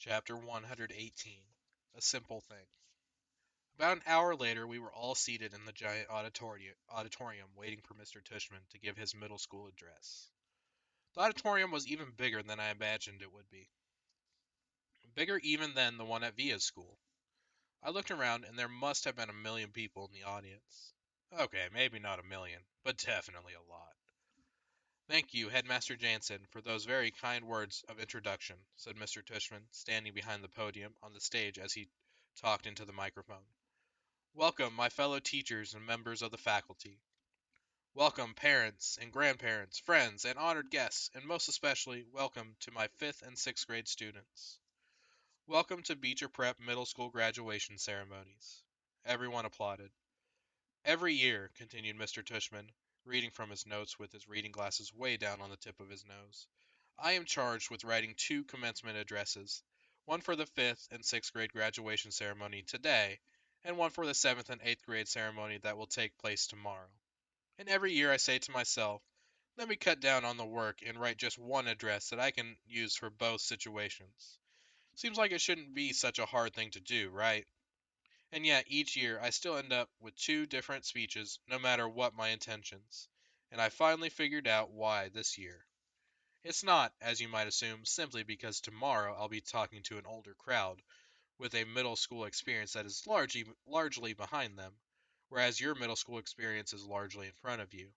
Chapter 118 A Simple Thing. About an hour later, we were all seated in the giant auditorium waiting for Mr. Tushman to give his middle school address. The auditorium was even bigger than I imagined it would be. Bigger even than the one at Via's school. I looked around and there must have been a million people in the audience. Okay, maybe not a million, but definitely a lot. Thank you, Headmaster Jansen, for those very kind words of introduction, said Mr. Tushman, standing behind the podium on the stage as he talked into the microphone. Welcome, my fellow teachers and members of the faculty. Welcome, parents and grandparents, friends and honored guests, and most especially, welcome to my 5th and 6th grade students. Welcome to Beecher Prep Middle School graduation ceremonies. Everyone applauded. Every year, continued Mr. Tushman, reading from his notes with his reading glasses way down on the tip of his nose, I am charged with writing 2 commencement addresses, one for the 5th and 6th grade graduation ceremony today, and one for the 7th and 8th grade ceremony that will take place tomorrow. And every year I say to myself, let me cut down on the work and write just one address that I can use for both situations. Seems like it shouldn't be such a hard thing to do, right? And yet, each year I still end up with 2 different speeches, no matter what my intentions. And I finally figured out why this year. It's not, as you might assume, simply because tomorrow I'll be talking to an older crowd with a middle school experience that is largely behind them, whereas your middle school experience is largely in front of you.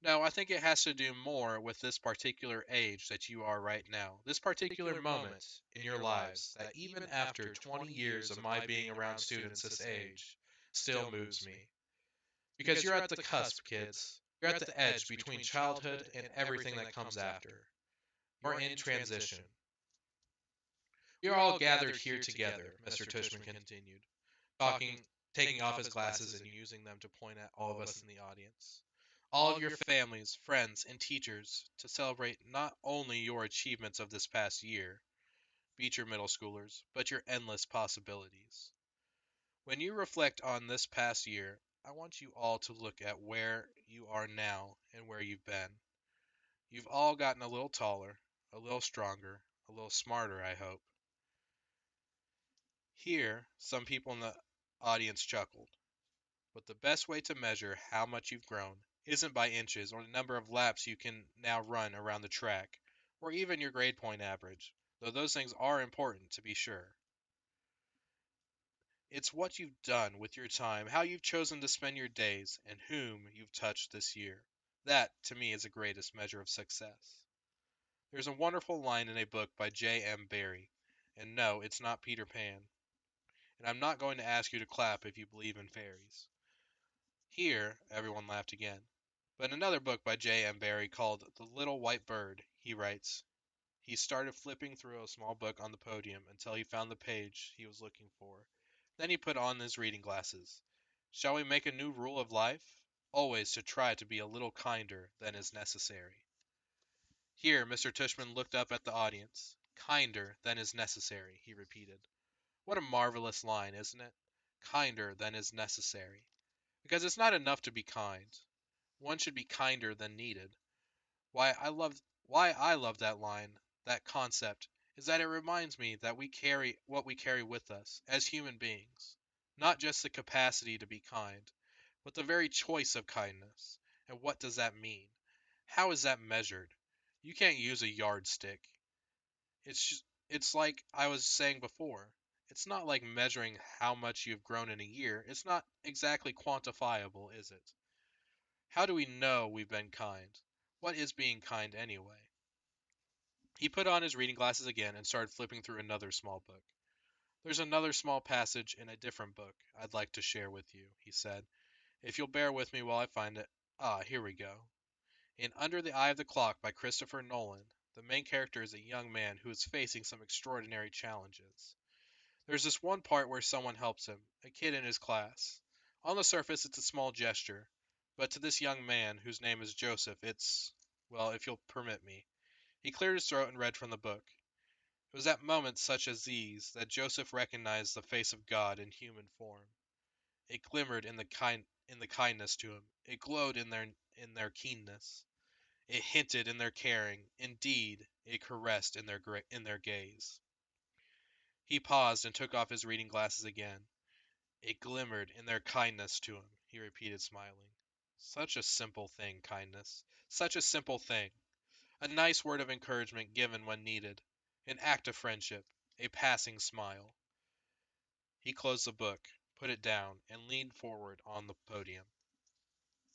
No, I think it has to do more with this particular age that you are right now, this particular moment in your lives that even after 20 years of my being around students this age still moves me. Because you're at the cusp, kids. You're at the edge between childhood and everything that comes after. You're in transition. We are all gathered here together, Mr. Tushman continued, taking off his glasses and using them to point at all of us in the audience. All of your families, friends, and teachers to celebrate not only your achievements of this past year, Beecher Middle Schoolers, but your endless possibilities. When you reflect on this past year, I want you all to look at where you are now and where you've been. You've all gotten a little taller, a little stronger, a little smarter, I hope. Here, some people in the audience chuckled. But the best way to measure how much you've grown isn't by inches or the number of laps you can now run around the track, or even your grade point average, though those things are important to be sure. It's what you've done with your time, how you've chosen to spend your days, and whom you've touched this year. That, to me, is the greatest measure of success. There's a wonderful line in a book by J. M. Barrie, and no, it's not Peter Pan. And I'm not going to ask you to clap if you believe in fairies. Here, everyone laughed again. But in another book by J. M. Barrie called The Little White Bird, he writes, he started flipping through a small book on the podium until he found the page he was looking for. Then he put on his reading glasses. Shall we make a new rule of life? Always to try to be a little kinder than is necessary. Here, Mr. Tushman looked up at the audience. Kinder than is necessary, he repeated. What a marvelous line, isn't it? Kinder than is necessary. Because it's not enough to be kind. One should be kinder than needed. Why I love that line, that concept, is that it reminds me that we carry what we carry with us as human beings. Not just the capacity to be kind, but the very choice of kindness. And what does that mean? How is that measured? You can't use a yardstick. It's like I was saying before. It's not like measuring how much you've grown in a year. It's not exactly quantifiable, is it? How do we know we've been kind? What is being kind anyway? He put on his reading glasses again and started flipping through another small book. There's another small passage in a different book I'd like to share with you, he said. If you'll bear with me while I find it. Ah, here we go. In Under the Eye of the Clock by Christopher Nolan, the main character is a young man who is facing some extraordinary challenges. There's this one part where someone helps him, a kid in his class. On the surface, it's a small gesture, but to this young man, whose name is Joseph, it's, well, if you'll permit me. He cleared his throat and read from the book. It was at moments such as these that Joseph recognized the face of God in human form. It glimmered in the kindness to him. It glowed in their keenness. It hinted in their caring. Indeed, it caressed in their gaze. He paused and took off his reading glasses again. It glimmered in their kindness to him, he repeated, smiling. Such a simple thing, kindness. Such a simple thing. A nice word of encouragement given when needed. An act of friendship. A passing smile. He closed the book, put it down, and leaned forward on the podium.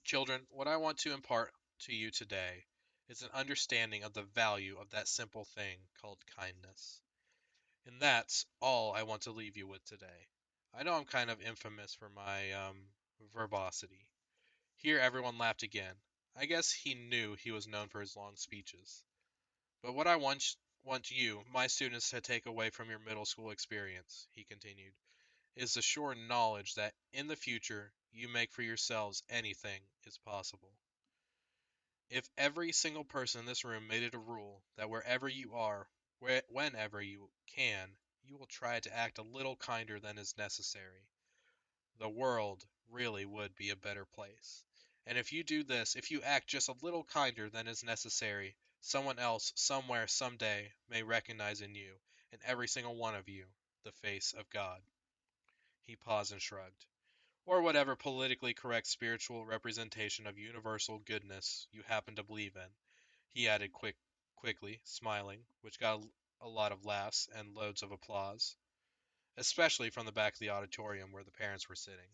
Children, what I want to impart to you today is an understanding of the value of that simple thing called kindness. And that's all I want to leave you with today. I know I'm kind of infamous for my verbosity. Here everyone laughed again. I guess he knew he was known for his long speeches. But what I want you, my students, to take away from your middle school experience, he continued, is the sure knowledge that in the future you make for yourselves anything is possible. If every single person in this room made it a rule that wherever you are, whenever you can, you will try to act a little kinder than is necessary, the world really would be a better place. And if you do this, if you act just a little kinder than is necessary, someone else, somewhere, someday may recognize in you, in every single one of you, the face of God. He paused and shrugged. Or whatever politically correct spiritual representation of universal goodness you happen to believe in, he added quickly, smiling, which got a lot of laughs and loads of applause, especially from the back of the auditorium where the parents were sitting.